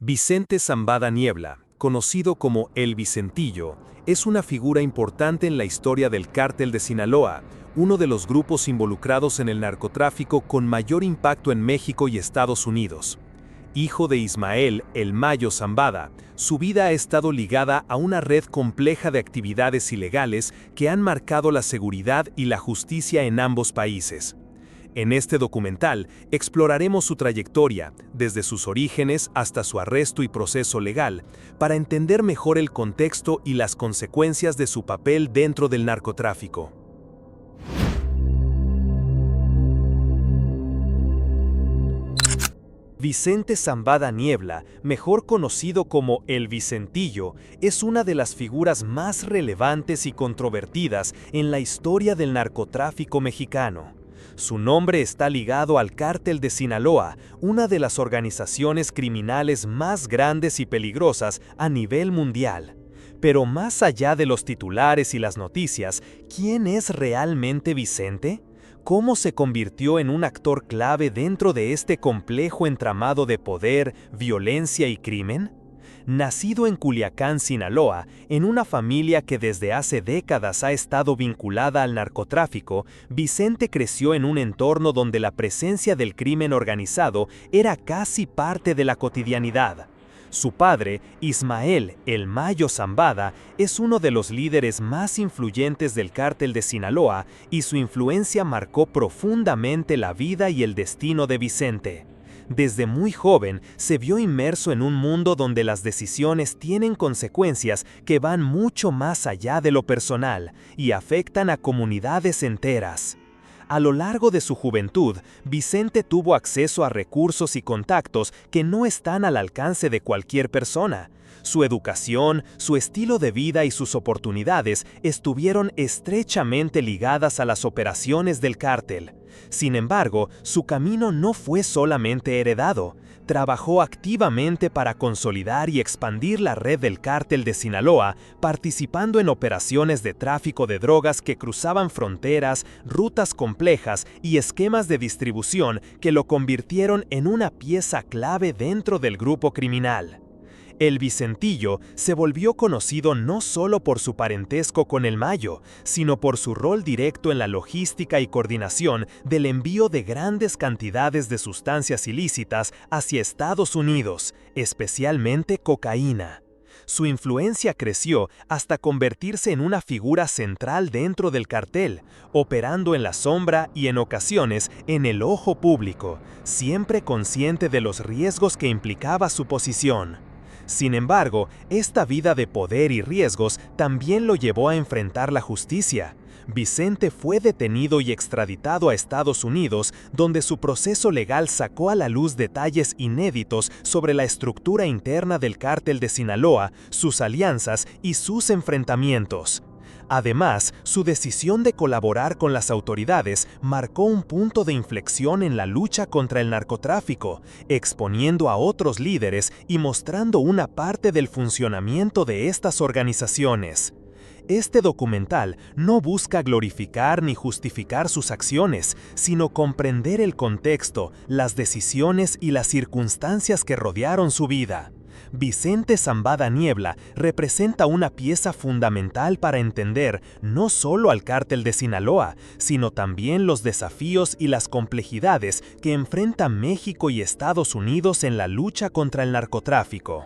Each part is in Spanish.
Vicente Zambada Niebla, conocido como El Vicentillo, es una figura importante en la historia del Cártel de Sinaloa, uno de los grupos involucrados en el narcotráfico con mayor impacto en México y Estados Unidos. Hijo de Ismael El Mayo Zambada, su vida ha estado ligada a una red compleja de actividades ilegales que han marcado la seguridad y la justicia en ambos países. En este documental exploraremos su trayectoria, desde sus orígenes hasta su arresto y proceso legal, para entender mejor el contexto y las consecuencias de su papel dentro del narcotráfico. Vicente Zambada Niebla, mejor conocido como El Vicentillo, es una de las figuras más relevantes y controvertidas en la historia del narcotráfico mexicano. Su nombre está ligado al Cártel de Sinaloa, una de las organizaciones criminales más grandes y peligrosas a nivel mundial. Pero más allá de los titulares y las noticias, ¿quién es realmente Vicente? ¿Cómo se convirtió en un actor clave dentro de este complejo entramado de poder, violencia y crimen? Nacido en Culiacán, Sinaloa, en una familia que desde hace décadas ha estado vinculada al narcotráfico, Vicente creció en un entorno donde la presencia del crimen organizado era casi parte de la cotidianidad. Su padre, Ismael El Mayo Zambada, es uno de los líderes más influyentes del Cártel de Sinaloa y su influencia marcó profundamente la vida y el destino de Vicente. Desde muy joven se vio inmerso en un mundo donde las decisiones tienen consecuencias que van mucho más allá de lo personal y afectan a comunidades enteras. A lo largo de su juventud, Vicente tuvo acceso a recursos y contactos que no están al alcance de cualquier persona. Su educación, su estilo de vida y sus oportunidades estuvieron estrechamente ligadas a las operaciones del cártel. Sin embargo, su camino no fue solamente heredado. Trabajó activamente para consolidar y expandir la red del Cártel de Sinaloa, participando en operaciones de tráfico de drogas que cruzaban fronteras, rutas complejas y esquemas de distribución que lo convirtieron en una pieza clave dentro del grupo criminal. El Vicentillo se volvió conocido no solo por su parentesco con el Mayo, sino por su rol directo en la logística y coordinación del envío de grandes cantidades de sustancias ilícitas hacia Estados Unidos, especialmente cocaína. Su influencia creció hasta convertirse en una figura central dentro del cartel, operando en la sombra y en ocasiones en el ojo público, siempre consciente de los riesgos que implicaba su posición. Sin embargo, esta vida de poder y riesgos también lo llevó a enfrentar la justicia. Vicente fue detenido y extraditado a Estados Unidos, donde su proceso legal sacó a la luz detalles inéditos sobre la estructura interna del Cártel de Sinaloa, sus alianzas y sus enfrentamientos. Además, su decisión de colaborar con las autoridades marcó un punto de inflexión en la lucha contra el narcotráfico, exponiendo a otros líderes y mostrando una parte del funcionamiento de estas organizaciones. Este documental no busca glorificar ni justificar sus acciones, sino comprender el contexto, las decisiones y las circunstancias que rodearon su vida. Vicente Zambada Niebla representa una pieza fundamental para entender no solo al Cártel de Sinaloa, sino también los desafíos y las complejidades que enfrentan México y Estados Unidos en la lucha contra el narcotráfico.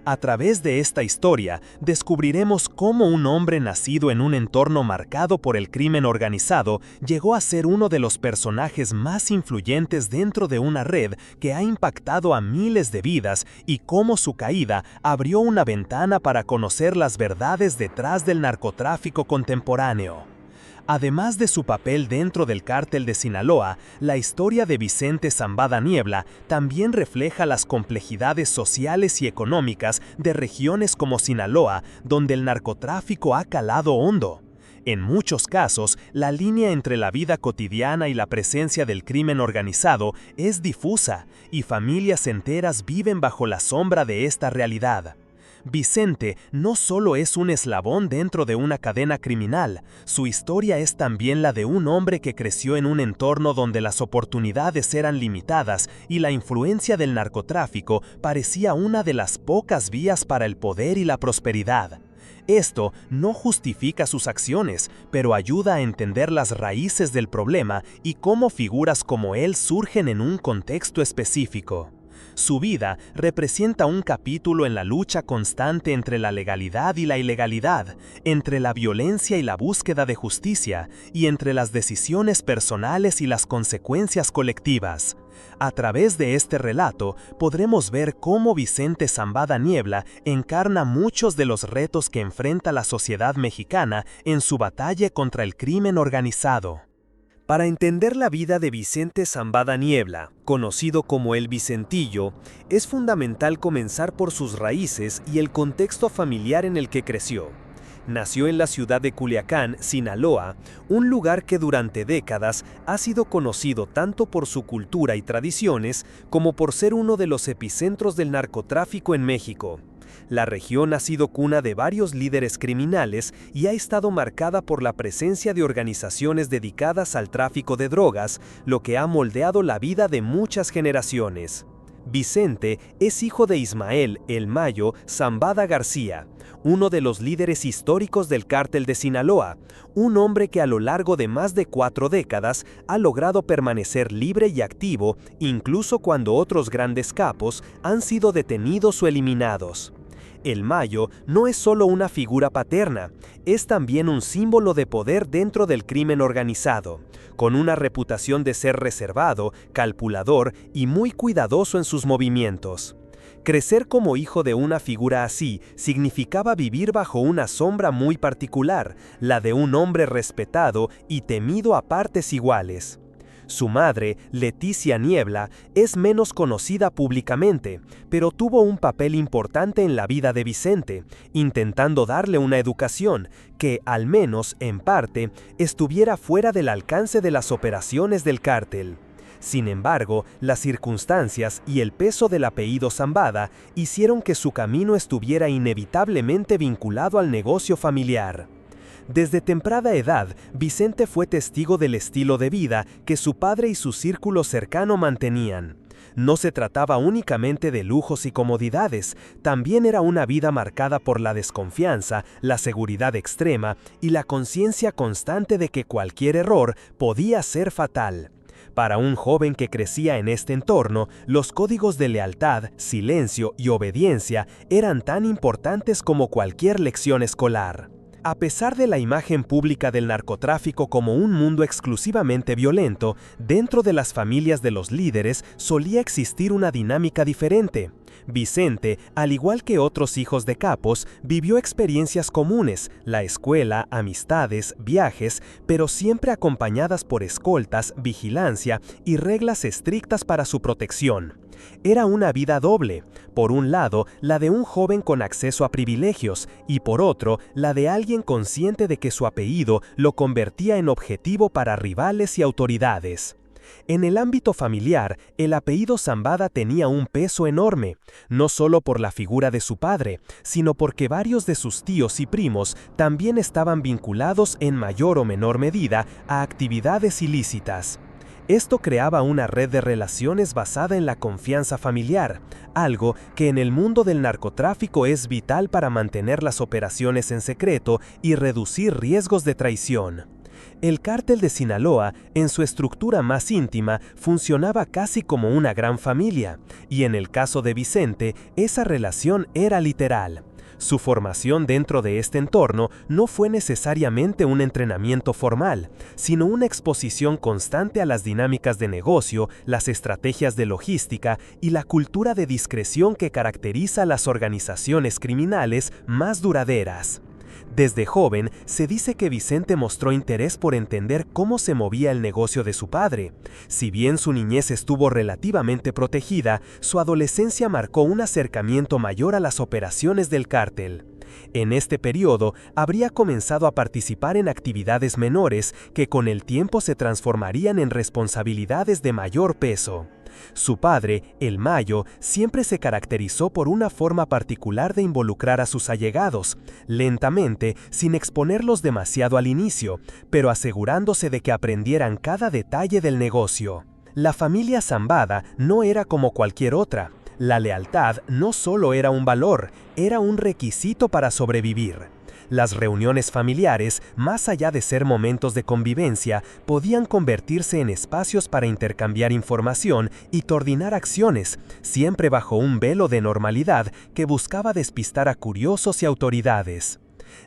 A través de esta historia, descubriremos cómo un hombre nacido en un entorno marcado por el crimen organizado llegó a ser uno de los personajes más influyentes dentro de una red que ha impactado a miles de vidas y cómo su caída abrió una ventana para conocer las verdades detrás del narcotráfico contemporáneo. Además de su papel dentro del Cártel de Sinaloa, la historia de Vicente Zambada Niebla también refleja las complejidades sociales y económicas de regiones como Sinaloa, donde el narcotráfico ha calado hondo. En muchos casos, la línea entre la vida cotidiana y la presencia del crimen organizado es difusa, y familias enteras viven bajo la sombra de esta realidad. Vicente no solo es un eslabón dentro de una cadena criminal, su historia es también la de un hombre que creció en un entorno donde las oportunidades eran limitadas y la influencia del narcotráfico parecía una de las pocas vías para el poder y la prosperidad. Esto no justifica sus acciones, pero ayuda a entender las raíces del problema y cómo figuras como él surgen en un contexto específico. Su vida representa un capítulo en la lucha constante entre la legalidad y la ilegalidad, entre la violencia y la búsqueda de justicia, y entre las decisiones personales y las consecuencias colectivas. A través de este relato podremos ver cómo Vicente Zambada Niebla encarna muchos de los retos que enfrenta la sociedad mexicana en su batalla contra el crimen organizado. Para entender la vida de Vicente Zambada Niebla, conocido como el Vicentillo, es fundamental comenzar por sus raíces y el contexto familiar en el que creció. Nació en la ciudad de Culiacán, Sinaloa, un lugar que durante décadas ha sido conocido tanto por su cultura y tradiciones como por ser uno de los epicentros del narcotráfico en México. La región ha sido cuna de varios líderes criminales y ha estado marcada por la presencia de organizaciones dedicadas al tráfico de drogas, lo que ha moldeado la vida de muchas generaciones. Vicente es hijo de Ismael "El Mayo" Zambada García, uno de los líderes históricos del cártel de Sinaloa, un hombre que a lo largo de más de 4 décadas ha logrado permanecer libre y activo, incluso cuando otros grandes capos han sido detenidos o eliminados. El Mayo no es solo una figura paterna, es también un símbolo de poder dentro del crimen organizado, con una reputación de ser reservado, calculador y muy cuidadoso en sus movimientos. Crecer como hijo de una figura así significaba vivir bajo una sombra muy particular, la de un hombre respetado y temido a partes iguales. Su madre, Leticia Niebla, es menos conocida públicamente, pero tuvo un papel importante en la vida de Vicente, intentando darle una educación que, al menos en parte, estuviera fuera del alcance de las operaciones del cártel. Sin embargo, las circunstancias y el peso del apellido Zambada hicieron que su camino estuviera inevitablemente vinculado al negocio familiar. Desde temprana edad, Vicente fue testigo del estilo de vida que su padre y su círculo cercano mantenían. No se trataba únicamente de lujos y comodidades, también era una vida marcada por la desconfianza, la seguridad extrema y la conciencia constante de que cualquier error podía ser fatal. Para un joven que crecía en este entorno, los códigos de lealtad, silencio y obediencia eran tan importantes como cualquier lección escolar. A pesar de la imagen pública del narcotráfico como un mundo exclusivamente violento, dentro de las familias de los líderes solía existir una dinámica diferente. Vicente, al igual que otros hijos de capos, vivió experiencias comunes, la escuela, amistades, viajes, pero siempre acompañadas por escoltas, vigilancia y reglas estrictas para su protección. Era una vida doble, por un lado la de un joven con acceso a privilegios y por otro la de alguien consciente de que su apellido lo convertía en objetivo para rivales y autoridades. En el ámbito familiar, el apellido Zambada tenía un peso enorme, no solo por la figura de su padre, sino porque varios de sus tíos y primos también estaban vinculados en mayor o menor medida a actividades ilícitas. Esto creaba una red de relaciones basada en la confianza familiar, algo que en el mundo del narcotráfico es vital para mantener las operaciones en secreto y reducir riesgos de traición. El cártel de Sinaloa, en su estructura más íntima, funcionaba casi como una gran familia, y en el caso de Vicente, esa relación era literal. Su formación dentro de este entorno no fue necesariamente un entrenamiento formal, sino una exposición constante a las dinámicas de negocio, las estrategias de logística y la cultura de discreción que caracteriza a las organizaciones criminales más duraderas. Desde joven, se dice que Vicente mostró interés por entender cómo se movía el negocio de su padre. Si bien su niñez estuvo relativamente protegida, su adolescencia marcó un acercamiento mayor a las operaciones del cártel. En este periodo, habría comenzado a participar en actividades menores que con el tiempo se transformarían en responsabilidades de mayor peso. Su padre, el Mayo, siempre se caracterizó por una forma particular de involucrar a sus allegados, lentamente, sin exponerlos demasiado al inicio, pero asegurándose de que aprendieran cada detalle del negocio. La familia Zambada no era como cualquier otra. La lealtad no solo era un valor, era un requisito para sobrevivir. Las reuniones familiares, más allá de ser momentos de convivencia, podían convertirse en espacios para intercambiar información y coordinar acciones, siempre bajo un velo de normalidad que buscaba despistar a curiosos y autoridades.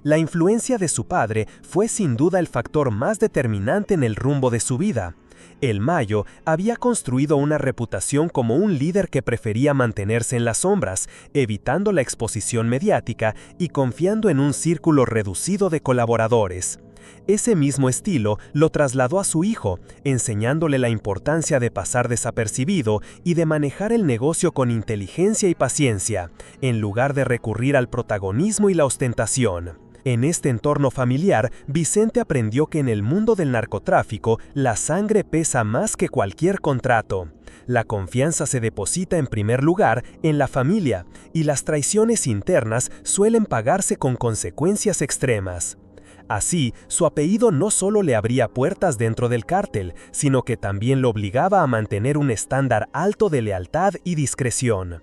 La influencia de su padre fue sin duda el factor más determinante en el rumbo de su vida. El Mayo había construido una reputación como un líder que prefería mantenerse en las sombras, evitando la exposición mediática y confiando en un círculo reducido de colaboradores. Ese mismo estilo lo trasladó a su hijo, enseñándole la importancia de pasar desapercibido y de manejar el negocio con inteligencia y paciencia, en lugar de recurrir al protagonismo y la ostentación. En este entorno familiar, Vicente aprendió que en el mundo del narcotráfico, la sangre pesa más que cualquier contrato. La confianza se deposita en primer lugar en la familia, y las traiciones internas suelen pagarse con consecuencias extremas. Así, su apellido no solo le abría puertas dentro del cártel, sino que también lo obligaba a mantener un estándar alto de lealtad y discreción.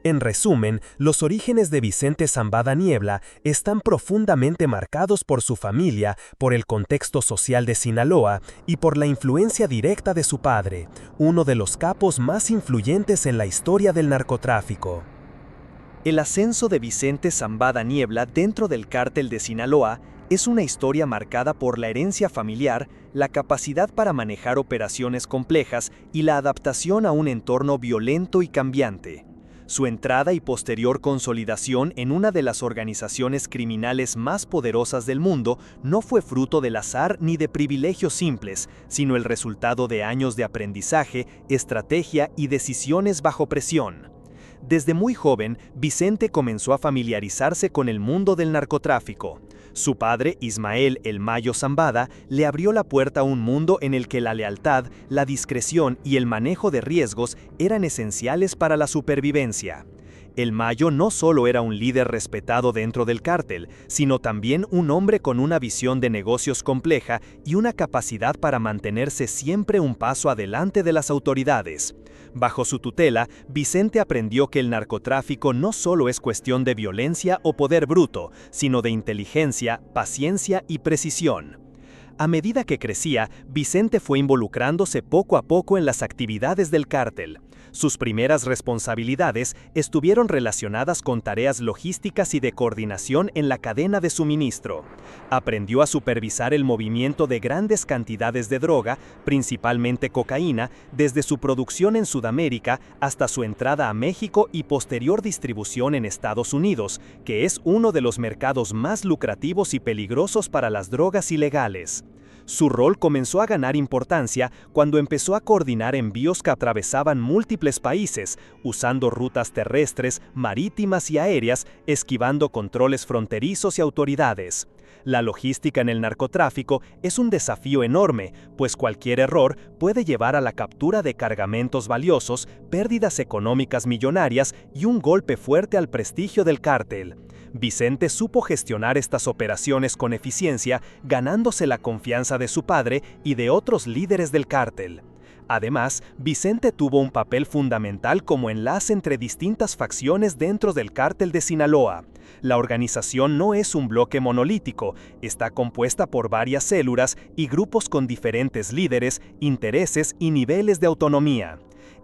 En resumen, los orígenes de Vicente Zambada Niebla están profundamente marcados por su familia, por el contexto social de Sinaloa y por la influencia directa de su padre, uno de los capos más influyentes en la historia del narcotráfico. El ascenso de Vicente Zambada Niebla dentro del cártel de Sinaloa es una historia marcada por la herencia familiar, la capacidad para manejar operaciones complejas y la adaptación a un entorno violento y cambiante. Su entrada y posterior consolidación en una de las organizaciones criminales más poderosas del mundo no fue fruto del azar ni de privilegios simples, sino el resultado de años de aprendizaje, estrategia y decisiones bajo presión. Desde muy joven, Vicente comenzó a familiarizarse con el mundo del narcotráfico. Su padre, Ismael El Mayo Zambada, le abrió la puerta a un mundo en el que la lealtad, la discreción y el manejo de riesgos eran esenciales para la supervivencia. El Mayo no solo era un líder respetado dentro del cártel, sino también un hombre con una visión de negocios compleja y una capacidad para mantenerse siempre un paso adelante de las autoridades. Bajo su tutela, Vicente aprendió que el narcotráfico no solo es cuestión de violencia o poder bruto, sino de inteligencia, paciencia y precisión. A medida que crecía, Vicente fue involucrándose poco a poco en las actividades del cártel. Sus primeras responsabilidades estuvieron relacionadas con tareas logísticas y de coordinación en la cadena de suministro. Aprendió a supervisar el movimiento de grandes cantidades de droga, principalmente cocaína, desde su producción en Sudamérica hasta su entrada a México y posterior distribución en Estados Unidos, que es uno de los mercados más lucrativos y peligrosos para las drogas ilegales. Su rol comenzó a ganar importancia cuando empezó a coordinar envíos que atravesaban múltiples países, usando rutas terrestres, marítimas y aéreas, esquivando controles fronterizos y autoridades. La logística en el narcotráfico es un desafío enorme, pues cualquier error puede llevar a la captura de cargamentos valiosos, pérdidas económicas millonarias y un golpe fuerte al prestigio del cártel. Vicente supo gestionar estas operaciones con eficiencia, ganándose la confianza de su padre y de otros líderes del cártel. Además, Vicente tuvo un papel fundamental como enlace entre distintas facciones dentro del cártel de Sinaloa. La organización no es un bloque monolítico, está compuesta por varias células y grupos con diferentes líderes, intereses y niveles de autonomía.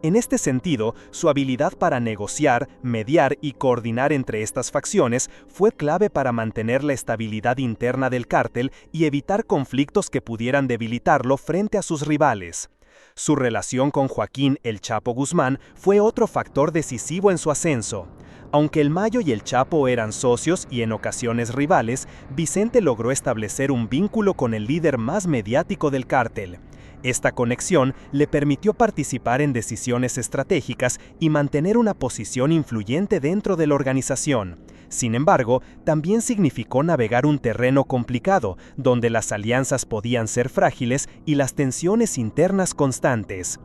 En este sentido, su habilidad para negociar, mediar y coordinar entre estas facciones fue clave para mantener la estabilidad interna del cártel y evitar conflictos que pudieran debilitarlo frente a sus rivales. Su relación con Joaquín El Chapo Guzmán fue otro factor decisivo en su ascenso. Aunque el Mayo y el Chapo eran socios y en ocasiones rivales, Vicente logró establecer un vínculo con el líder más mediático del cártel. Esta conexión le permitió participar en decisiones estratégicas y mantener una posición influyente dentro de la organización. Sin embargo, también significó navegar un terreno complicado, donde las alianzas podían ser frágiles y las tensiones internas constantes.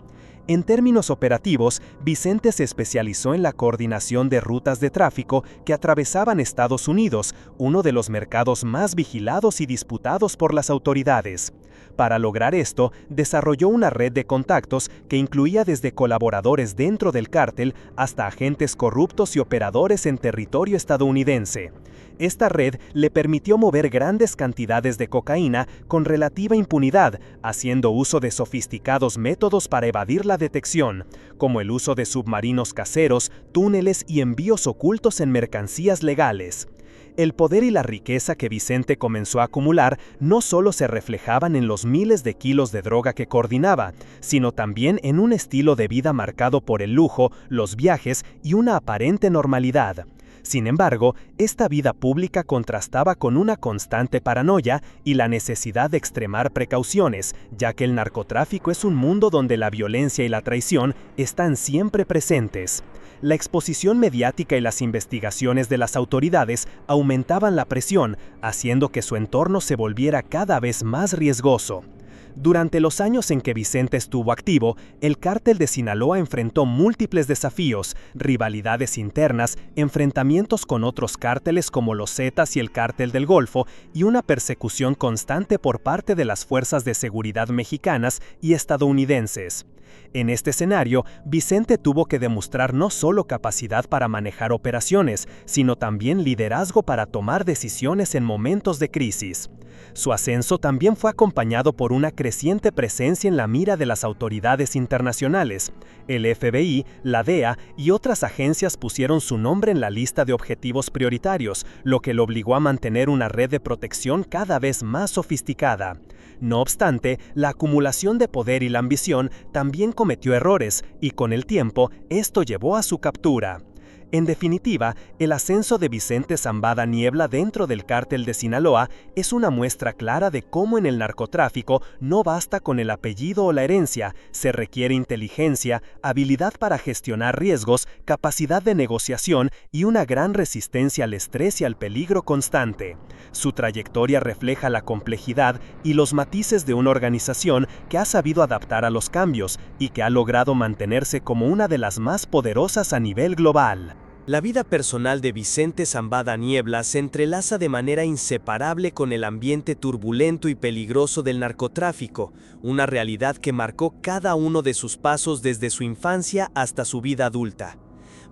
En términos operativos, Vicente se especializó en la coordinación de rutas de tráfico que atravesaban Estados Unidos, uno de los mercados más vigilados y disputados por las autoridades. Para lograr esto, desarrolló una red de contactos que incluía desde colaboradores dentro del cártel hasta agentes corruptos y operadores en territorio estadounidense. Esta red le permitió mover grandes cantidades de cocaína con relativa impunidad, haciendo uso de sofisticados métodos para evadir la detección, como el uso de submarinos caseros, túneles y envíos ocultos en mercancías legales. El poder y la riqueza que Vicente comenzó a acumular no solo se reflejaban en los miles de kilos de droga que coordinaba, sino también en un estilo de vida marcado por el lujo, los viajes y una aparente normalidad. Sin embargo, esta vida pública contrastaba con una constante paranoia y la necesidad de extremar precauciones, ya que el narcotráfico es un mundo donde la violencia y la traición están siempre presentes. La exposición mediática y las investigaciones de las autoridades aumentaban la presión, haciendo que su entorno se volviera cada vez más riesgoso. Durante los años en que Vicente estuvo activo, el cártel de Sinaloa enfrentó múltiples desafíos, rivalidades internas, enfrentamientos con otros cárteles como los Zetas y el Cártel del Golfo, y una persecución constante por parte de las fuerzas de seguridad mexicanas y estadounidenses. En este escenario, Vicente tuvo que demostrar no solo capacidad para manejar operaciones, sino también liderazgo para tomar decisiones en momentos de crisis. Su ascenso también fue acompañado por una creciente presencia en la mira de las autoridades internacionales. El FBI, la DEA y otras agencias pusieron su nombre en la lista de objetivos prioritarios, lo que lo obligó a mantener una red de protección cada vez más sofisticada. No obstante, la acumulación de poder y la ambición también cometió errores, y con el tiempo, esto llevó a su captura. En definitiva, el ascenso de Vicente Zambada Niebla dentro del cártel de Sinaloa es una muestra clara de cómo en el narcotráfico no basta con el apellido o la herencia, se requiere inteligencia, habilidad para gestionar riesgos, capacidad de negociación y una gran resistencia al estrés y al peligro constante. Su trayectoria refleja la complejidad y los matices de una organización que ha sabido adaptar a los cambios y que ha logrado mantenerse como una de las más poderosas a nivel global. La vida personal de Vicente Zambada Niebla se entrelaza de manera inseparable con el ambiente turbulento y peligroso del narcotráfico, una realidad que marcó cada uno de sus pasos desde su infancia hasta su vida adulta.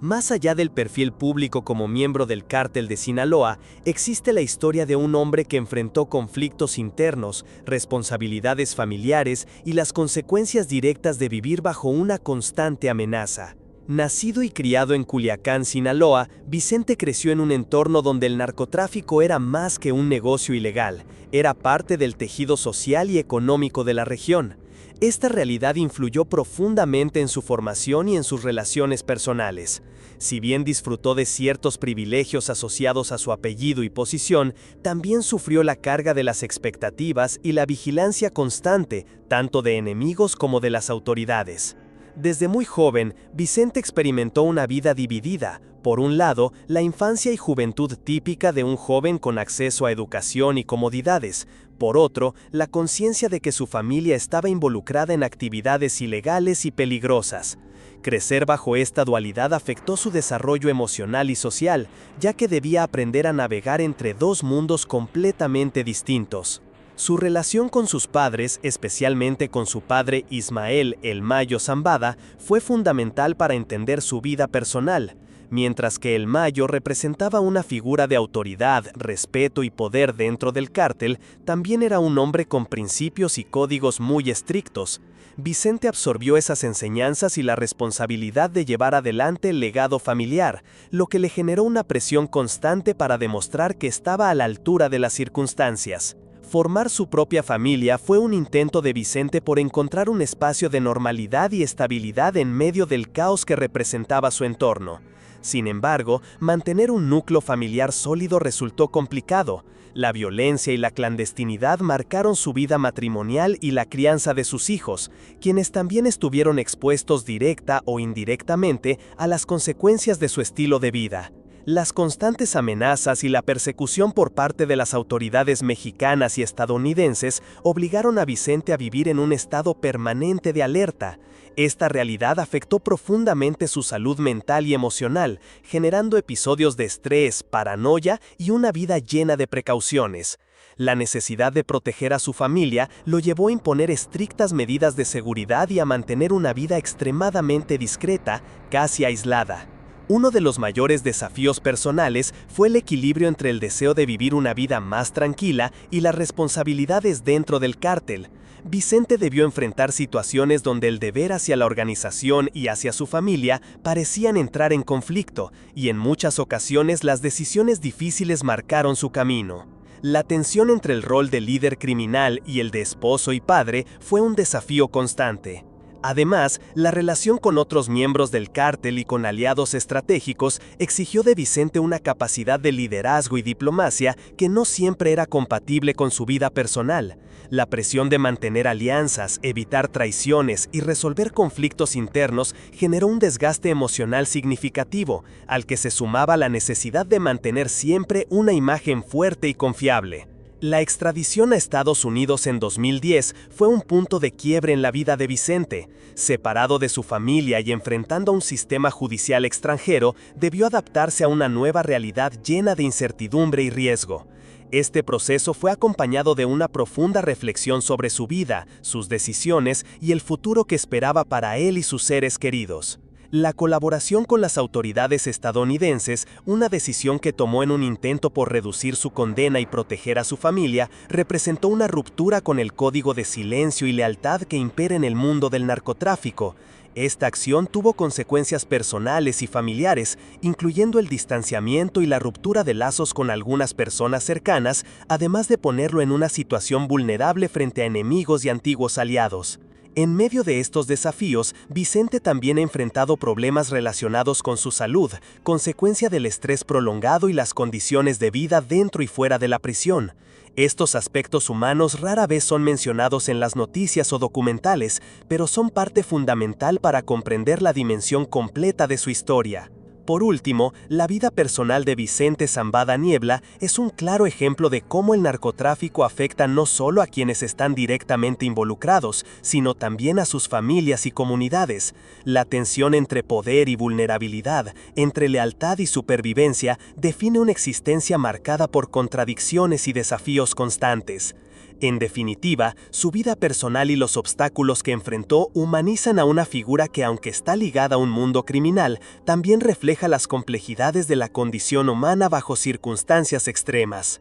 Más allá del perfil público como miembro del cártel de Sinaloa, existe la historia de un hombre que enfrentó conflictos internos, responsabilidades familiares y las consecuencias directas de vivir bajo una constante amenaza. Nacido y criado en Culiacán, Sinaloa, Vicente creció en un entorno donde el narcotráfico era más que un negocio ilegal, era parte del tejido social y económico de la región. Esta realidad influyó profundamente en su formación y en sus relaciones personales. Si bien disfrutó de ciertos privilegios asociados a su apellido y posición, también sufrió la carga de las expectativas y la vigilancia constante, tanto de enemigos como de las autoridades. Desde muy joven, Vicente experimentó una vida dividida. Por un lado, la infancia y juventud típica de un joven con acceso a educación y comodidades. Por otro, la conciencia de que su familia estaba involucrada en actividades ilegales y peligrosas. Crecer bajo esta dualidad afectó su desarrollo emocional y social, ya que debía aprender a navegar entre dos mundos completamente distintos. Su relación con sus padres, especialmente con su padre Ismael El Mayo Zambada, fue fundamental para entender su vida personal. Mientras que El Mayo representaba una figura de autoridad, respeto y poder dentro del cártel, también era un hombre con principios y códigos muy estrictos. Vicente absorbió esas enseñanzas y la responsabilidad de llevar adelante el legado familiar, lo que le generó una presión constante para demostrar que estaba a la altura de las circunstancias. Formar su propia familia fue un intento de Vicente por encontrar un espacio de normalidad y estabilidad en medio del caos que representaba su entorno. Sin embargo, mantener un núcleo familiar sólido resultó complicado. La violencia y la clandestinidad marcaron su vida matrimonial y la crianza de sus hijos, quienes también estuvieron expuestos directa o indirectamente a las consecuencias de su estilo de vida. Las constantes amenazas y la persecución por parte de las autoridades mexicanas y estadounidenses obligaron a Vicente a vivir en un estado permanente de alerta. Esta realidad afectó profundamente su salud mental y emocional, generando episodios de estrés, paranoia y una vida llena de precauciones. La necesidad de proteger a su familia lo llevó a imponer estrictas medidas de seguridad y a mantener una vida extremadamente discreta, casi aislada. Uno de los mayores desafíos personales fue el equilibrio entre el deseo de vivir una vida más tranquila y las responsabilidades dentro del cártel. Vicente debió enfrentar situaciones donde el deber hacia la organización y hacia su familia parecían entrar en conflicto, y en muchas ocasiones las decisiones difíciles marcaron su camino. La tensión entre el rol de líder criminal y el de esposo y padre fue un desafío constante. Además, la relación con otros miembros del cártel y con aliados estratégicos exigió de Vicente una capacidad de liderazgo y diplomacia que no siempre era compatible con su vida personal. La presión de mantener alianzas, evitar traiciones y resolver conflictos internos generó un desgaste emocional significativo, al que se sumaba la necesidad de mantener siempre una imagen fuerte y confiable. La extradición a Estados Unidos en 2010 fue un punto de quiebre en la vida de Vicente. Separado de su familia y enfrentando a un sistema judicial extranjero, debió adaptarse a una nueva realidad llena de incertidumbre y riesgo. Este proceso fue acompañado de una profunda reflexión sobre su vida, sus decisiones y el futuro que esperaba para él y sus seres queridos. La colaboración con las autoridades estadounidenses, una decisión que tomó en un intento por reducir su condena y proteger a su familia, representó una ruptura con el código de silencio y lealtad que impera en el mundo del narcotráfico. Esta acción tuvo consecuencias personales y familiares, incluyendo el distanciamiento y la ruptura de lazos con algunas personas cercanas, además de ponerlo en una situación vulnerable frente a enemigos y antiguos aliados. En medio de estos desafíos, Vicente también ha enfrentado problemas relacionados con su salud, consecuencia del estrés prolongado y las condiciones de vida dentro y fuera de la prisión. Estos aspectos humanos rara vez son mencionados en las noticias o documentales, pero son parte fundamental para comprender la dimensión completa de su historia. Por último, la vida personal de Vicente Zambada Niebla es un claro ejemplo de cómo el narcotráfico afecta no solo a quienes están directamente involucrados, sino también a sus familias y comunidades. La tensión entre poder y vulnerabilidad, entre lealtad y supervivencia, define una existencia marcada por contradicciones y desafíos constantes. En definitiva, su vida personal y los obstáculos que enfrentó humanizan a una figura que, aunque está ligada a un mundo criminal, también refleja las complejidades de la condición humana bajo circunstancias extremas.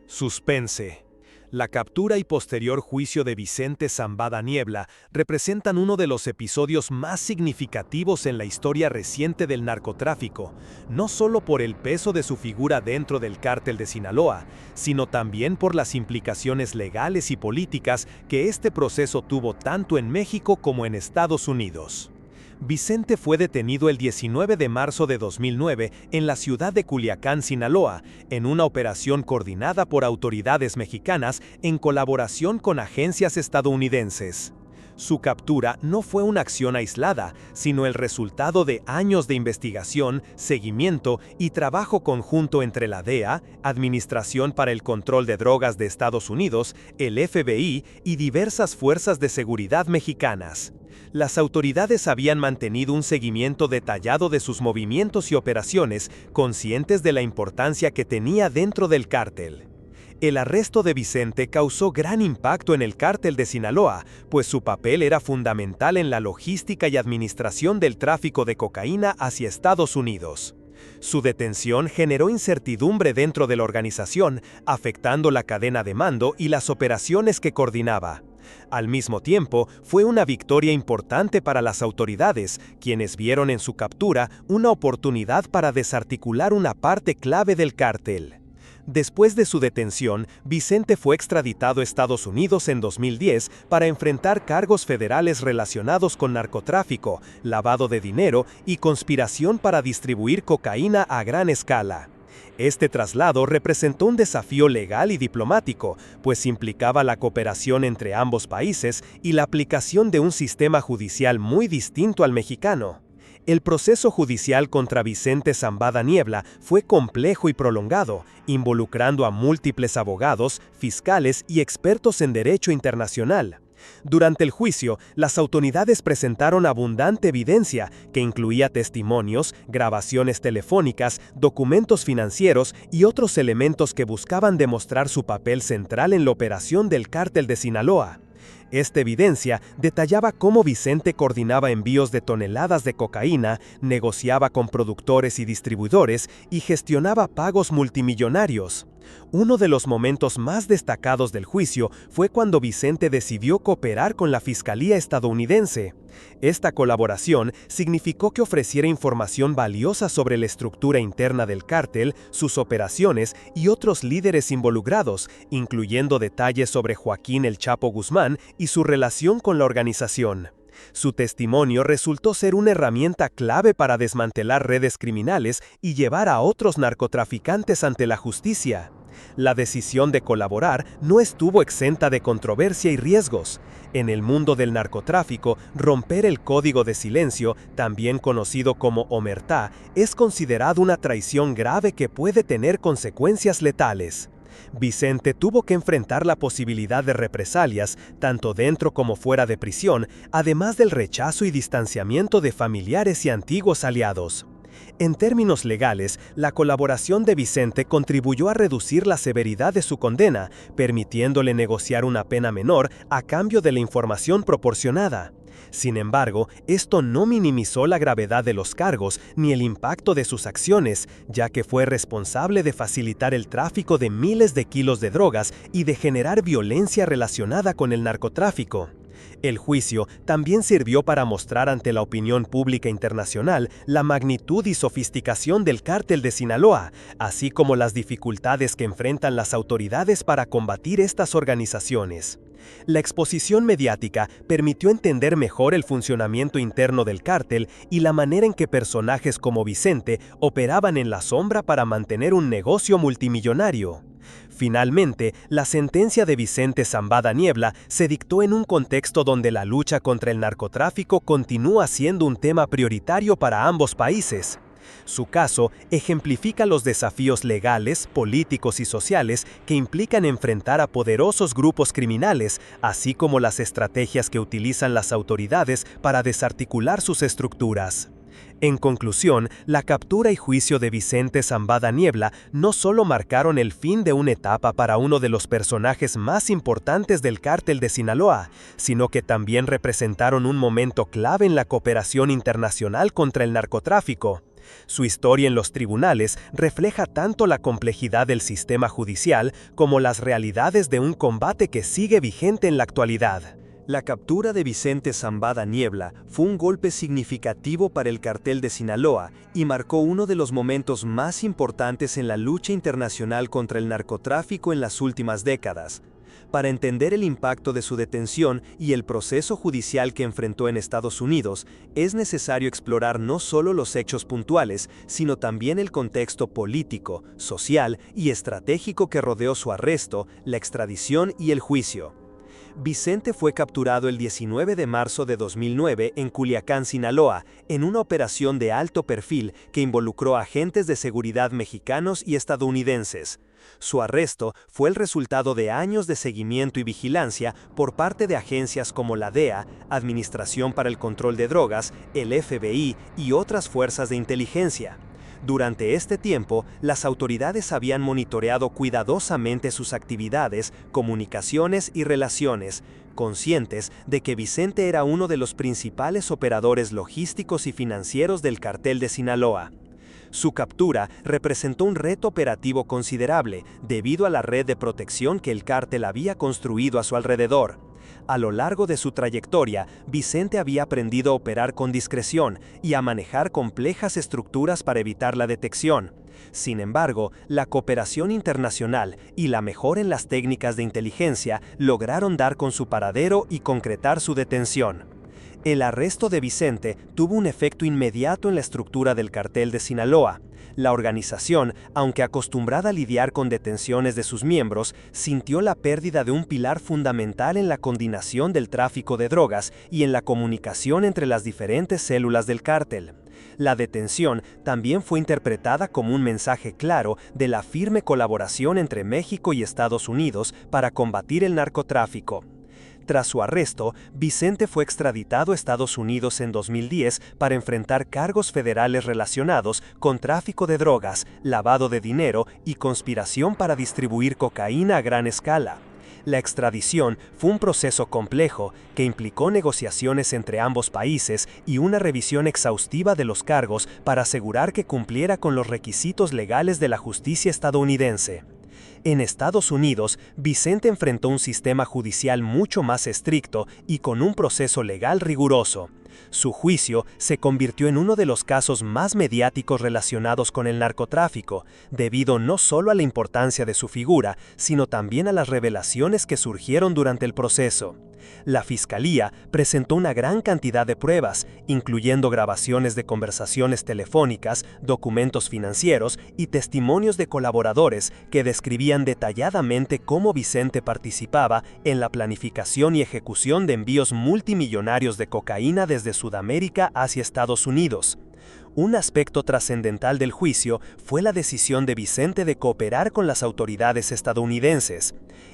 Suspense. La captura y posterior juicio de Vicente Zambada Niebla representan uno de los episodios más significativos en la historia reciente del narcotráfico, no solo por el peso de su figura dentro del cártel de Sinaloa, sino también por las implicaciones legales y políticas que este proceso tuvo tanto en México como en Estados Unidos. Vicente fue detenido el 19 de marzo de 2009 en la ciudad de Culiacán, Sinaloa, en una operación coordinada por autoridades mexicanas en colaboración con agencias estadounidenses. Su captura no fue una acción aislada, sino el resultado de años de investigación, seguimiento y trabajo conjunto entre la DEA, Administración para el Control de Drogas de Estados Unidos, el FBI y diversas fuerzas de seguridad mexicanas. Las autoridades habían mantenido un seguimiento detallado de sus movimientos y operaciones, conscientes de la importancia que tenía dentro del cártel. El arresto de Vicente causó gran impacto en el cártel de Sinaloa, pues su papel era fundamental en la logística y administración del tráfico de cocaína hacia Estados Unidos. Su detención generó incertidumbre dentro de la organización, afectando la cadena de mando y las operaciones que coordinaba. Al mismo tiempo, fue una victoria importante para las autoridades, quienes vieron en su captura una oportunidad para desarticular una parte clave del cártel. Después de su detención, Vicente fue extraditado a Estados Unidos en 2010 para enfrentar cargos federales relacionados con narcotráfico, lavado de dinero y conspiración para distribuir cocaína a gran escala. Este traslado representó un desafío legal y diplomático, pues implicaba la cooperación entre ambos países y la aplicación de un sistema judicial muy distinto al mexicano. El proceso judicial contra Vicente Zambada Niebla fue complejo y prolongado, involucrando a múltiples abogados, fiscales y expertos en derecho internacional. Durante el juicio, las autoridades presentaron abundante evidencia que incluía testimonios, grabaciones telefónicas, documentos financieros y otros elementos que buscaban demostrar su papel central en la operación del cártel de Sinaloa. Esta evidencia detallaba cómo Vicente coordinaba envíos de toneladas de cocaína, negociaba con productores y distribuidores y gestionaba pagos multimillonarios. Uno de los momentos más destacados del juicio fue cuando Vicente decidió cooperar con la Fiscalía estadounidense. Esta colaboración significó que ofreciera información valiosa sobre la estructura interna del cártel, sus operaciones y otros líderes involucrados, incluyendo detalles sobre Joaquín El Chapo Guzmán y su relación con la organización. Su testimonio resultó ser una herramienta clave para desmantelar redes criminales y llevar a otros narcotraficantes ante la justicia. La decisión de colaborar no estuvo exenta de controversia y riesgos. En el mundo del narcotráfico, romper el código de silencio, también conocido como omertá, es considerado una traición grave que puede tener consecuencias letales. Vicente tuvo que enfrentar la posibilidad de represalias, tanto dentro como fuera de prisión, además del rechazo y distanciamiento de familiares y antiguos aliados. En términos legales, la colaboración de Vicente contribuyó a reducir la severidad de su condena, permitiéndole negociar una pena menor a cambio de la información proporcionada. Sin embargo, esto no minimizó la gravedad de los cargos ni el impacto de sus acciones, ya que fue responsable de facilitar el tráfico de miles de kilos de drogas y de generar violencia relacionada con el narcotráfico. El juicio también sirvió para mostrar ante la opinión pública internacional la magnitud y sofisticación del cártel de Sinaloa, así como las dificultades que enfrentan las autoridades para combatir estas organizaciones. La exposición mediática permitió entender mejor el funcionamiento interno del cártel y la manera en que personajes como Vicente operaban en la sombra para mantener un negocio multimillonario. Finalmente, la sentencia de Vicente Zambada Niebla se dictó en un contexto donde la lucha contra el narcotráfico continúa siendo un tema prioritario para ambos países. Su caso ejemplifica los desafíos legales, políticos y sociales que implican enfrentar a poderosos grupos criminales, así como las estrategias que utilizan las autoridades para desarticular sus estructuras. En conclusión, la captura y juicio de Vicente Zambada Niebla no solo marcaron el fin de una etapa para uno de los personajes más importantes del cártel de Sinaloa, sino que también representaron un momento clave en la cooperación internacional contra el narcotráfico. Su historia en los tribunales refleja tanto la complejidad del sistema judicial como las realidades de un combate que sigue vigente en la actualidad. La captura de Vicente Zambada Niebla fue un golpe significativo para el cartel de Sinaloa y marcó uno de los momentos más importantes en la lucha internacional contra el narcotráfico en las últimas décadas. Para entender el impacto de su detención y el proceso judicial que enfrentó en Estados Unidos, es necesario explorar no solo los hechos puntuales, sino también el contexto político, social y estratégico que rodeó su arresto, la extradición y el juicio. Vicente fue capturado el 19 de marzo de 2009 en Culiacán, Sinaloa, en una operación de alto perfil que involucró a agentes de seguridad mexicanos y estadounidenses. Su arresto fue el resultado de años de seguimiento y vigilancia por parte de agencias como la DEA, Administración para el Control de Drogas, el FBI y otras fuerzas de inteligencia. Durante este tiempo, las autoridades habían monitoreado cuidadosamente sus actividades, comunicaciones y relaciones, conscientes de que Vicente era uno de los principales operadores logísticos y financieros del cartel de Sinaloa. Su captura representó un reto operativo considerable debido a la red de protección que el cártel había construido a su alrededor. A lo largo de su trayectoria, Vicente había aprendido a operar con discreción y a manejar complejas estructuras para evitar la detección. Sin embargo, la cooperación internacional y la mejora en las técnicas de inteligencia lograron dar con su paradero y concretar su detención. El arresto de Vicente tuvo un efecto inmediato en la estructura del cartel de Sinaloa. La organización, aunque acostumbrada a lidiar con detenciones de sus miembros, sintió la pérdida de un pilar fundamental en la coordinación del tráfico de drogas y en la comunicación entre las diferentes células del cártel. La detención también fue interpretada como un mensaje claro de la firme colaboración entre México y Estados Unidos para combatir el narcotráfico. Tras su arresto, Vicente fue extraditado a Estados Unidos en 2010 para enfrentar cargos federales relacionados con tráfico de drogas, lavado de dinero y conspiración para distribuir cocaína a gran escala. La extradición fue un proceso complejo que implicó negociaciones entre ambos países y una revisión exhaustiva de los cargos para asegurar que cumpliera con los requisitos legales de la justicia estadounidense. En Estados Unidos, Vicente enfrentó un sistema judicial mucho más estricto y con un proceso legal riguroso. Su juicio se convirtió en uno de los casos más mediáticos relacionados con el narcotráfico, debido no solo a la importancia de su figura, sino también a las revelaciones que surgieron durante el proceso. La Fiscalía presentó una gran cantidad de pruebas, incluyendo grabaciones de conversaciones telefónicas, documentos financieros y testimonios de colaboradores que describían detalladamente cómo Vicente participaba en la planificación y ejecución de envíos multimillonarios de cocaína desde Sudamérica hacia Estados Unidos. Un aspecto trascendental del juicio fue la decisión de Vicente de cooperar con las autoridades estadounidenses.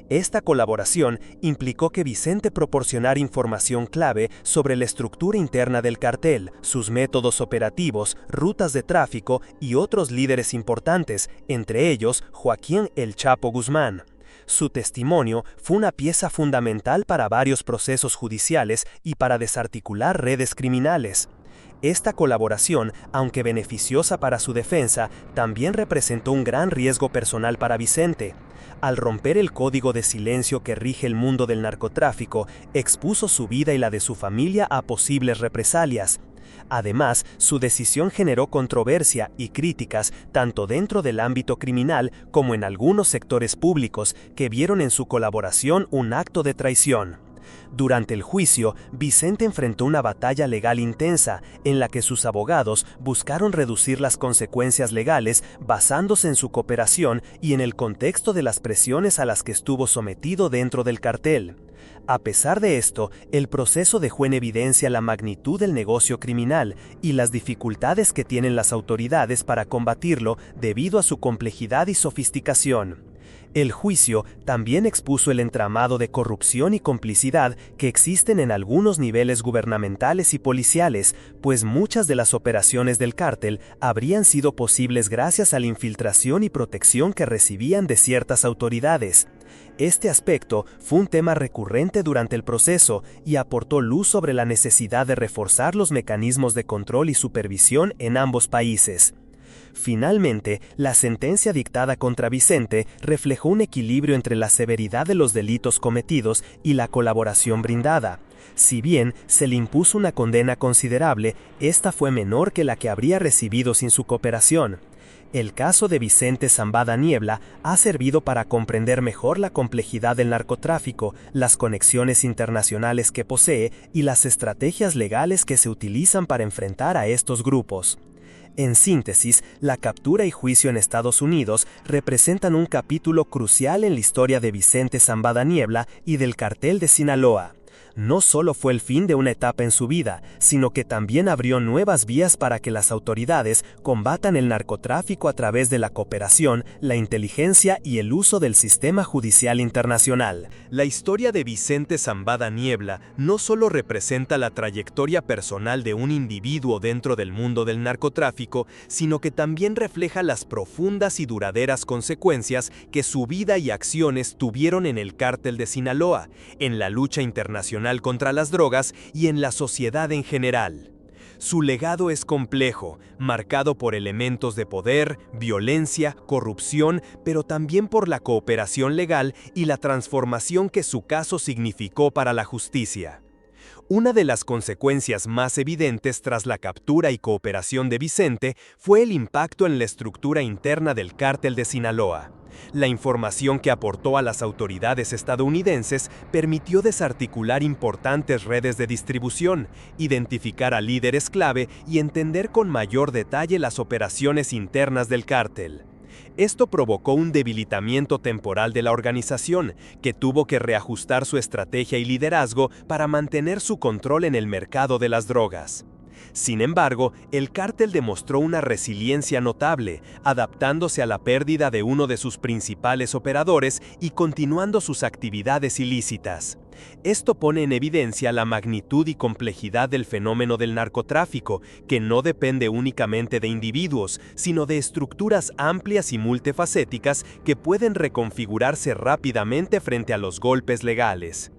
Esta colaboración implicó que Vicente proporcionara información clave sobre la estructura interna del cartel, sus métodos operativos, rutas de tráfico y otros líderes importantes, entre ellos Joaquín El Chapo Guzmán. Su testimonio fue una pieza fundamental para varios procesos judiciales y para desarticular redes criminales. Esta colaboración, aunque beneficiosa para su defensa, también representó un gran riesgo personal para Vicente. Al romper el código de silencio que rige el mundo del narcotráfico, expuso su vida y la de su familia a posibles represalias. Además, su decisión generó controversia y críticas tanto dentro del ámbito criminal como en algunos sectores públicos que vieron en su colaboración un acto de traición. Durante el juicio, Vicente enfrentó una batalla legal intensa en la que sus abogados buscaron reducir las consecuencias legales basándose en su cooperación y en el contexto de las presiones a las que estuvo sometido dentro del cartel. A pesar de esto, el proceso dejó en evidencia la magnitud del negocio criminal y las dificultades que tienen las autoridades para combatirlo debido a su complejidad y sofisticación. El juicio también expuso el entramado de corrupción y complicidad que existen en algunos niveles gubernamentales y policiales, pues muchas de las operaciones del cártel habrían sido posibles gracias a la infiltración y protección que recibían de ciertas autoridades. Este aspecto fue un tema recurrente durante el proceso y aportó luz sobre la necesidad de reforzar los mecanismos de control y supervisión en ambos países. Finalmente, la sentencia dictada contra Vicente reflejó un equilibrio entre la severidad de los delitos cometidos y la colaboración brindada. Si bien se le impuso una condena considerable, esta fue menor que la que habría recibido sin su cooperación. El caso de Vicente Zambada Niebla ha servido para comprender mejor la complejidad del narcotráfico, las conexiones internacionales que posee y las estrategias legales que se utilizan para enfrentar a estos grupos. En síntesis, la captura y juicio en Estados Unidos representan un capítulo crucial en la historia de Vicente Zambada Niebla y del Cartel de Sinaloa. No solo fue el fin de una etapa en su vida, sino que también abrió nuevas vías para que las autoridades combatan el narcotráfico a través de la cooperación, la inteligencia y el uso del sistema judicial internacional. La historia de Vicente Zambada Niebla no solo representa la trayectoria personal de un individuo dentro del mundo del narcotráfico, sino que también refleja las profundas y duraderas consecuencias que su vida y acciones tuvieron en el Cártel de Sinaloa, en la lucha internacional contra las drogas y en la sociedad en general. Su legado es complejo, marcado por elementos de poder, violencia, corrupción, pero también por la cooperación legal y la transformación que su caso significó para la justicia. Una de las consecuencias más evidentes tras la captura y cooperación de Vicente fue el impacto en la estructura interna del Cártel de Sinaloa. La información que aportó a las autoridades estadounidenses permitió desarticular importantes redes de distribución, identificar a líderes clave y entender con mayor detalle las operaciones internas del cártel. Esto provocó un debilitamiento temporal de la organización, que tuvo que reajustar su estrategia y liderazgo para mantener su control en el mercado de las drogas. Sin embargo, el cártel demostró una resiliencia notable, adaptándose a la pérdida de uno de sus principales operadores y continuando sus actividades ilícitas. Esto pone en evidencia la magnitud y complejidad del fenómeno del narcotráfico, que no depende únicamente de individuos, sino de estructuras amplias y multifacéticas que pueden reconfigurarse rápidamente frente a los golpes legales.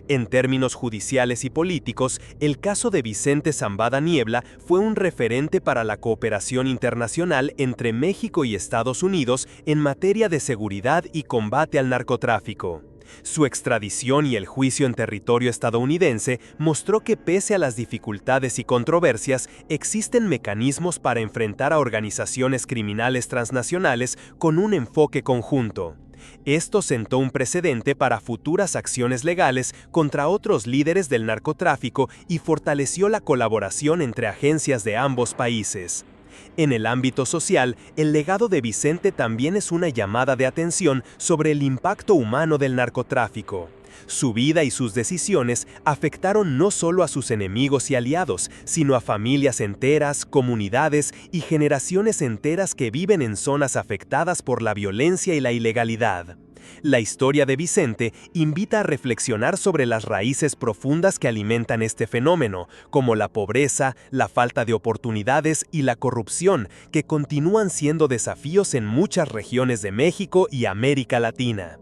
En términos judiciales y políticos, el caso de Vicente Zambada Niebla fue un referente para la cooperación internacional entre México y Estados Unidos en materia de seguridad y combate al narcotráfico. Su extradición y el juicio en territorio estadounidense mostró que pese a las dificultades y controversias, existen mecanismos para enfrentar a organizaciones criminales transnacionales con un enfoque conjunto. Esto sentó un precedente para futuras acciones legales contra otros líderes del narcotráfico y fortaleció la colaboración entre agencias de ambos países. En el ámbito social, el legado de Vicente también es una llamada de atención sobre el impacto humano del narcotráfico. Su vida y sus decisiones afectaron no solo a sus enemigos y aliados, sino a familias enteras, comunidades y generaciones enteras que viven en zonas afectadas por la violencia y la ilegalidad. La historia de Vicente invita a reflexionar sobre las raíces profundas que alimentan este fenómeno, como la pobreza, la falta de oportunidades y la corrupción, que continúan siendo desafíos en muchas regiones de México y América Latina.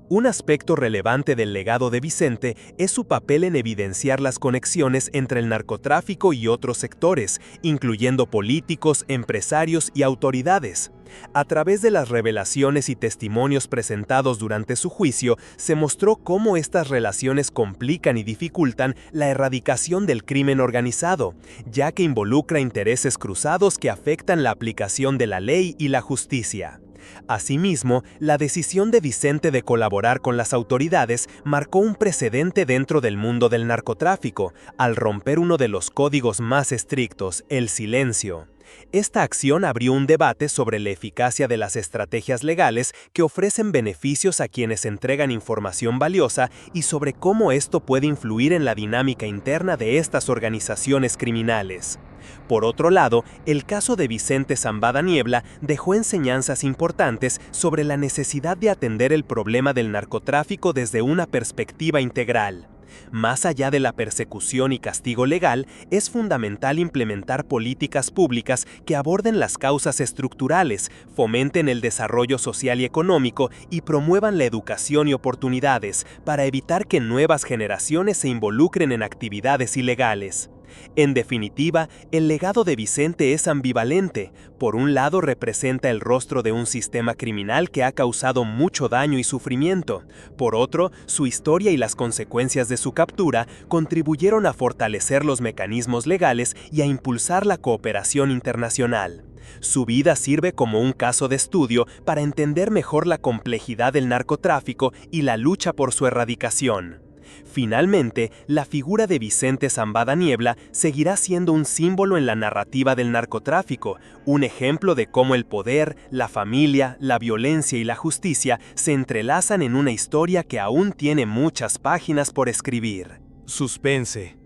Un aspecto relevante del legado de Vicente es su papel en evidenciar las conexiones entre el narcotráfico y otros sectores, incluyendo políticos, empresarios y autoridades. A través de las revelaciones y testimonios presentados durante su juicio, se mostró cómo estas relaciones complican y dificultan la erradicación del crimen organizado, ya que involucra intereses cruzados que afectan la aplicación de la ley y la justicia. Asimismo, la decisión de Vicente de colaborar con las autoridades marcó un precedente dentro del mundo del narcotráfico, al romper uno de los códigos más estrictos, el silencio. Esta acción abrió un debate sobre la eficacia de las estrategias legales que ofrecen beneficios a quienes entregan información valiosa y sobre cómo esto puede influir en la dinámica interna de estas organizaciones criminales. Por otro lado, el caso de Vicente Zambada Niebla dejó enseñanzas importantes sobre la necesidad de atender el problema del narcotráfico desde una perspectiva integral. Más allá de la persecución y castigo legal, es fundamental implementar políticas públicas que aborden las causas estructurales, fomenten el desarrollo social y económico y promuevan la educación y oportunidades para evitar que nuevas generaciones se involucren en actividades ilegales. En definitiva, el legado de Vicente es ambivalente. Por un lado, representa el rostro de un sistema criminal que ha causado mucho daño y sufrimiento. Por otro, su historia y las consecuencias de su captura contribuyeron a fortalecer los mecanismos legales y a impulsar la cooperación internacional. Su vida sirve como un caso de estudio para entender mejor la complejidad del narcotráfico y la lucha por su erradicación. Finalmente, la figura de Vicente Zambada Niebla seguirá siendo un símbolo en la narrativa del narcotráfico, un ejemplo de cómo el poder, la familia, la violencia y la justicia se entrelazan en una historia que aún tiene muchas páginas por escribir. Suspense.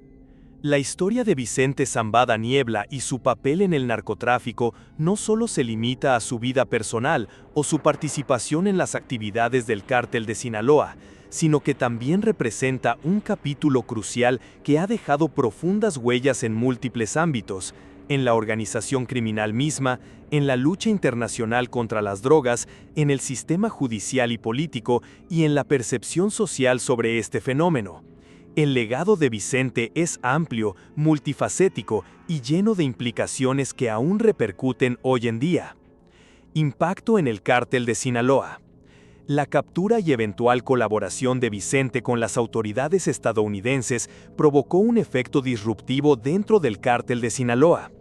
La historia de Vicente Zambada Niebla y su papel en el narcotráfico no solo se limita a su vida personal o su participación en las actividades del cártel de Sinaloa, sino que también representa un capítulo crucial que ha dejado profundas huellas en múltiples ámbitos, en la organización criminal misma, en la lucha internacional contra las drogas, en el sistema judicial y político y en la percepción social sobre este fenómeno. El legado de Vicente es amplio, multifacético y lleno de implicaciones que aún repercuten hoy en día. Impacto en el cártel de Sinaloa. La captura y eventual colaboración de Vicente con las autoridades estadounidenses provocó un efecto disruptivo dentro del cártel de Sinaloa.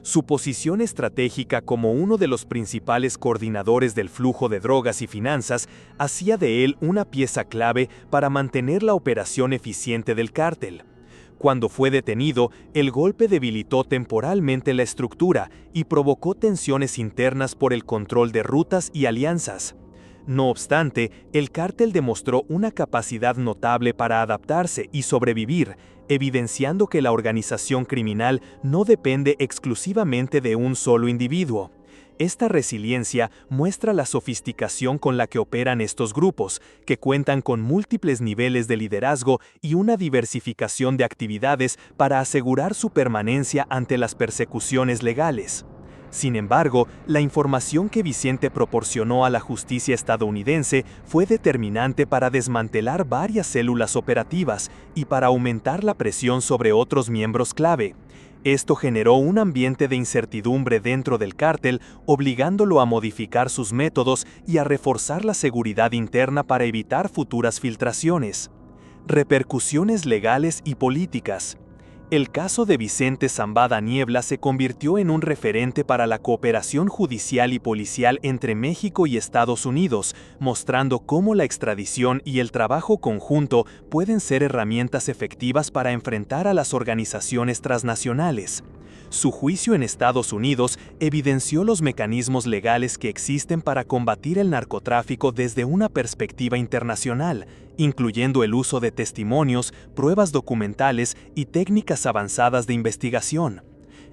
Su posición estratégica como uno de los principales coordinadores del flujo de drogas y finanzas hacía de él una pieza clave para mantener la operación eficiente del cártel. Cuando fue detenido, el golpe debilitó temporalmente la estructura y provocó tensiones internas por el control de rutas y alianzas. No obstante, el cártel demostró una capacidad notable para adaptarse y sobrevivir, evidenciando que la organización criminal no depende exclusivamente de un solo individuo. Esta resiliencia muestra la sofisticación con la que operan estos grupos, que cuentan con múltiples niveles de liderazgo y una diversificación de actividades para asegurar su permanencia ante las persecuciones legales. Sin embargo, la información que Vicente proporcionó a la justicia estadounidense fue determinante para desmantelar varias células operativas y para aumentar la presión sobre otros miembros clave. Esto generó un ambiente de incertidumbre dentro del cártel, obligándolo a modificar sus métodos y a reforzar la seguridad interna para evitar futuras filtraciones. Repercusiones legales y políticas. El caso de Vicente Zambada Niebla se convirtió en un referente para la cooperación judicial y policial entre México y Estados Unidos, mostrando cómo la extradición y el trabajo conjunto pueden ser herramientas efectivas para enfrentar a las organizaciones transnacionales. Su juicio en Estados Unidos evidenció los mecanismos legales que existen para combatir el narcotráfico desde una perspectiva internacional, incluyendo el uso de testimonios, pruebas documentales y técnicas avanzadas de investigación.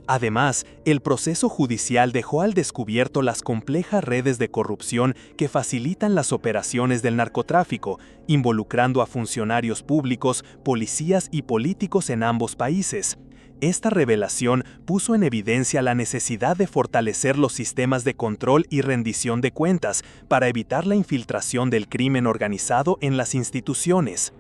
Además, el proceso judicial dejó al descubierto las complejas redes de corrupción que facilitan las operaciones del narcotráfico, involucrando a funcionarios públicos, policías y políticos en ambos países. Esta revelación puso en evidencia la necesidad de fortalecer los sistemas de control y rendición de cuentas para evitar la infiltración del crimen organizado en las instituciones.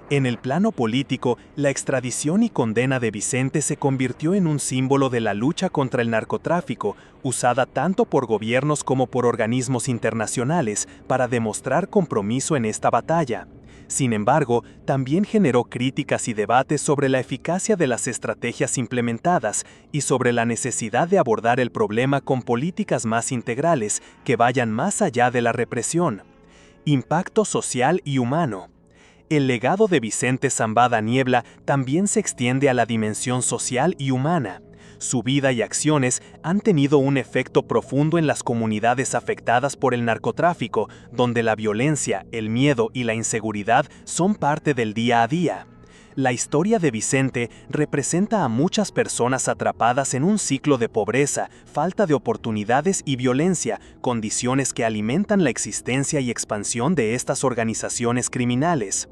En el plano político, la extradición y condena de Vicente se convirtió en un símbolo de la lucha contra el narcotráfico, usada tanto por gobiernos como por organismos internacionales para demostrar compromiso en esta batalla. Sin embargo, también generó críticas y debates sobre la eficacia de las estrategias implementadas y sobre la necesidad de abordar el problema con políticas más integrales que vayan más allá de la represión. Impacto social y humano. El legado de Vicente Zambada Niebla también se extiende a la dimensión social y humana. Su vida y acciones han tenido un efecto profundo en las comunidades afectadas por el narcotráfico, donde la violencia, el miedo y la inseguridad son parte del día a día. La historia de Vicente representa a muchas personas atrapadas en un ciclo de pobreza, falta de oportunidades y violencia, condiciones que alimentan la existencia y expansión de estas organizaciones criminales.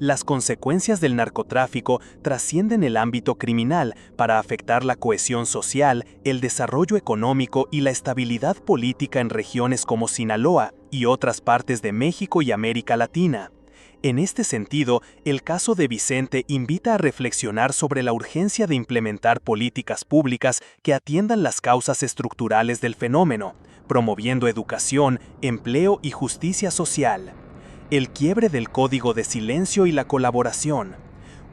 Las consecuencias del narcotráfico trascienden el ámbito criminal para afectar la cohesión social, el desarrollo económico y la estabilidad política en regiones como Sinaloa y otras partes de México y América Latina. En este sentido, el caso de Vicente invita a reflexionar sobre la urgencia de implementar políticas públicas que atiendan las causas estructurales del fenómeno, promoviendo educación, empleo y justicia social. El quiebre del código de silencio y la colaboración.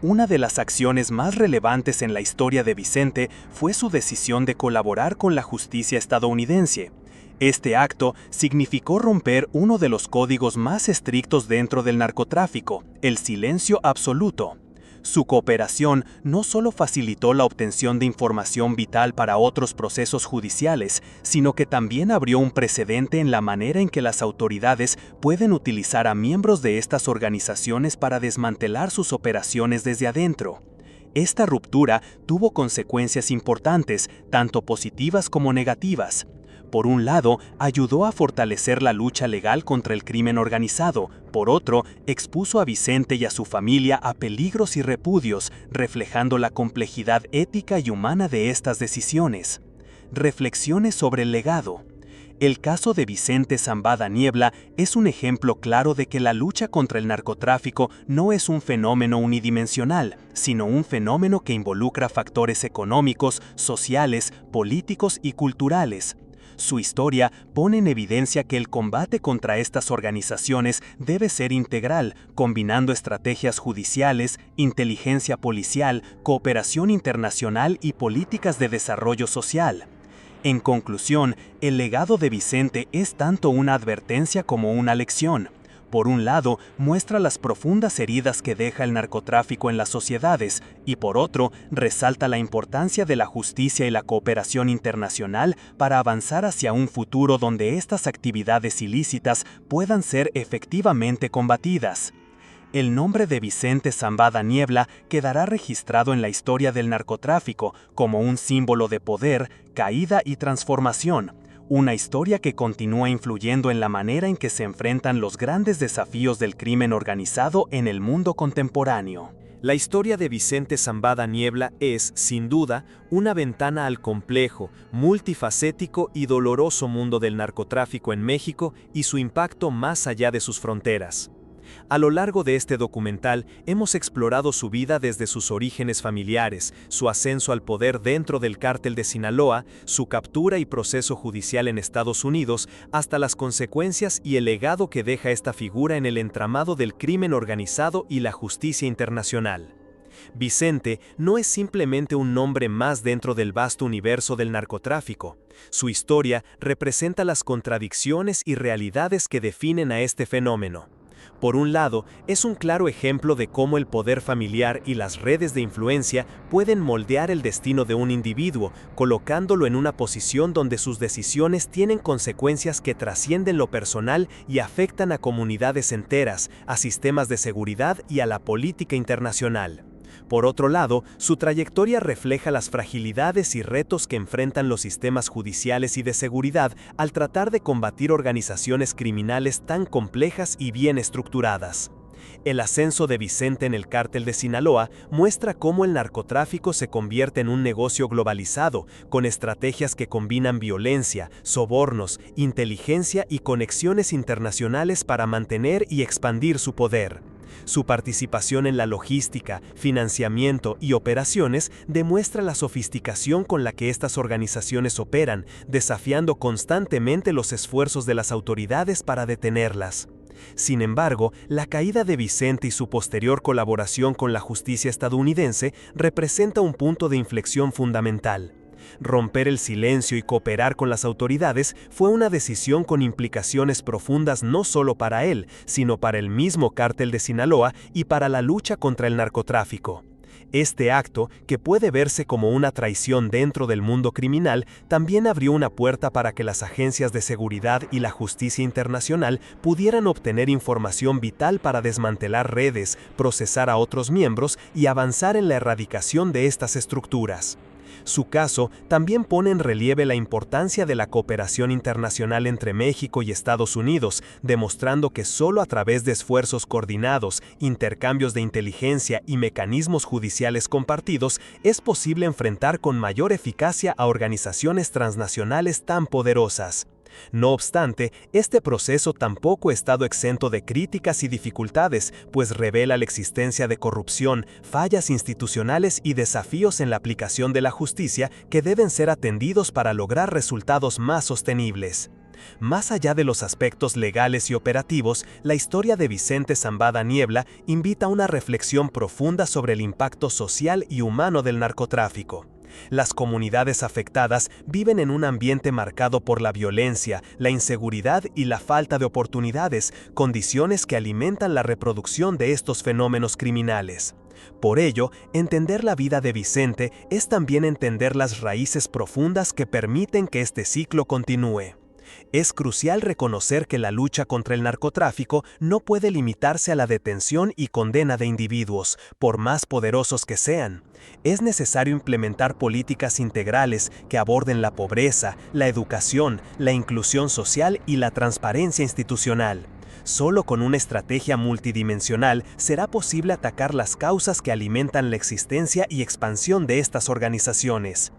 Una de las acciones más relevantes en la historia de Vicente fue su decisión de colaborar con la justicia estadounidense. Este acto significó romper uno de los códigos más estrictos dentro del narcotráfico, el silencio absoluto. Su cooperación no solo facilitó la obtención de información vital para otros procesos judiciales, sino que también abrió un precedente en la manera en que las autoridades pueden utilizar a miembros de estas organizaciones para desmantelar sus operaciones desde adentro. Esta ruptura tuvo consecuencias importantes, tanto positivas como negativas. Por un lado, ayudó a fortalecer la lucha legal contra el crimen organizado. Por otro, expuso a Vicente y a su familia a peligros y repudios, reflejando la complejidad ética y humana de estas decisiones. Reflexiones sobre el legado. El caso de Vicente Zambada Niebla es un ejemplo claro de que la lucha contra el narcotráfico no es un fenómeno unidimensional, sino un fenómeno que involucra factores económicos, sociales, políticos y culturales. Su historia pone en evidencia que el combate contra estas organizaciones debe ser integral, combinando estrategias judiciales, inteligencia policial, cooperación internacional y políticas de desarrollo social. En conclusión, el legado de Vicente es tanto una advertencia como una lección. Por un lado, muestra las profundas heridas que deja el narcotráfico en las sociedades, y por otro, resalta la importancia de la justicia y la cooperación internacional para avanzar hacia un futuro donde estas actividades ilícitas puedan ser efectivamente combatidas. El nombre de Vicente Zambada Niebla quedará registrado en la historia del narcotráfico como un símbolo de poder, caída y transformación, una historia que continúa influyendo en la manera en que se enfrentan los grandes desafíos del crimen organizado en el mundo contemporáneo. La historia de Vicente Zambada Niebla es, sin duda, una ventana al complejo, multifacético y doloroso mundo del narcotráfico en México y su impacto más allá de sus fronteras. A lo largo de este documental hemos explorado su vida desde sus orígenes familiares, su ascenso al poder dentro del cártel de Sinaloa, su captura y proceso judicial en Estados Unidos, hasta las consecuencias y el legado que deja esta figura en el entramado del crimen organizado y la justicia internacional. Vicente no es simplemente un nombre más dentro del vasto universo del narcotráfico. Su historia representa las contradicciones y realidades que definen a este fenómeno. Por un lado, es un claro ejemplo de cómo el poder familiar y las redes de influencia pueden moldear el destino de un individuo, colocándolo en una posición donde sus decisiones tienen consecuencias que trascienden lo personal y afectan a comunidades enteras, a sistemas de seguridad y a la política internacional. Por otro lado, su trayectoria refleja las fragilidades y retos que enfrentan los sistemas judiciales y de seguridad al tratar de combatir organizaciones criminales tan complejas y bien estructuradas. El ascenso de Vicente en el cártel de Sinaloa muestra cómo el narcotráfico se convierte en un negocio globalizado, con estrategias que combinan violencia, sobornos, inteligencia y conexiones internacionales para mantener y expandir su poder. Su participación en la logística, financiamiento y operaciones demuestra la sofisticación con la que estas organizaciones operan, desafiando constantemente los esfuerzos de las autoridades para detenerlas. Sin embargo, la caída de Vicente y su posterior colaboración con la justicia estadounidense representa un punto de inflexión fundamental. Romper el silencio y cooperar con las autoridades fue una decisión con implicaciones profundas no solo para él, sino para el mismo cártel de Sinaloa y para la lucha contra el narcotráfico. Este acto, que puede verse como una traición dentro del mundo criminal, también abrió una puerta para que las agencias de seguridad y la justicia internacional pudieran obtener información vital para desmantelar redes, procesar a otros miembros y avanzar en la erradicación de estas estructuras. Su caso también pone en relieve la importancia de la cooperación internacional entre México y Estados Unidos, demostrando que solo a través de esfuerzos coordinados, intercambios de inteligencia y mecanismos judiciales compartidos es posible enfrentar con mayor eficacia a organizaciones transnacionales tan poderosas. No obstante, este proceso tampoco ha estado exento de críticas y dificultades, pues revela la existencia de corrupción, fallas institucionales y desafíos en la aplicación de la justicia que deben ser atendidos para lograr resultados más sostenibles. Más allá de los aspectos legales y operativos, la historia de Vicente Zambada Niebla invita a una reflexión profunda sobre el impacto social y humano del narcotráfico. Las comunidades afectadas viven en un ambiente marcado por la violencia, la inseguridad y la falta de oportunidades, condiciones que alimentan la reproducción de estos fenómenos criminales. Por ello, entender la vida de Vicente es también entender las raíces profundas que permiten que este ciclo continúe. Es crucial reconocer que la lucha contra el narcotráfico no puede limitarse a la detención y condena de individuos, por más poderosos que sean. Es necesario implementar políticas integrales que aborden la pobreza, la educación, la inclusión social y la transparencia institucional. Solo con una estrategia multidimensional será posible atacar las causas que alimentan la existencia y expansión de estas organizaciones.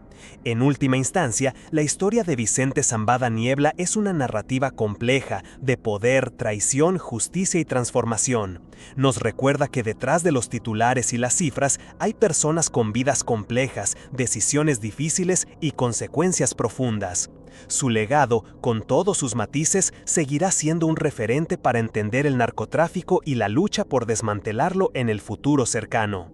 En última instancia, la historia de Vicente Zambada Niebla es una narrativa compleja de poder, traición, justicia y transformación. Nos recuerda que detrás de los titulares y las cifras hay personas con vidas complejas, decisiones difíciles y consecuencias profundas. Su legado, con todos sus matices, seguirá siendo un referente para entender el narcotráfico y la lucha por desmantelarlo en el futuro cercano.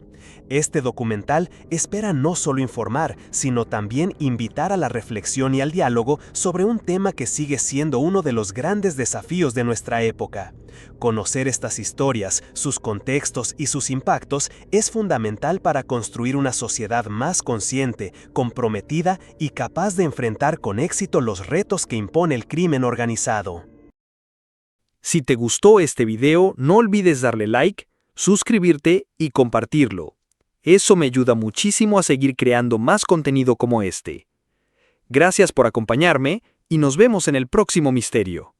Este documental espera no solo informar, sino también invitar a la reflexión y al diálogo sobre un tema que sigue siendo uno de los grandes desafíos de nuestra época. Conocer estas historias, sus contextos y sus impactos es fundamental para construir una sociedad más consciente, comprometida y capaz de enfrentar con éxito los retos que impone el crimen organizado. Si te gustó este video, no olvides darle like, suscribirte y compartirlo. Eso me ayuda muchísimo a seguir creando más contenido como este. Gracias por acompañarme y nos vemos en el próximo misterio.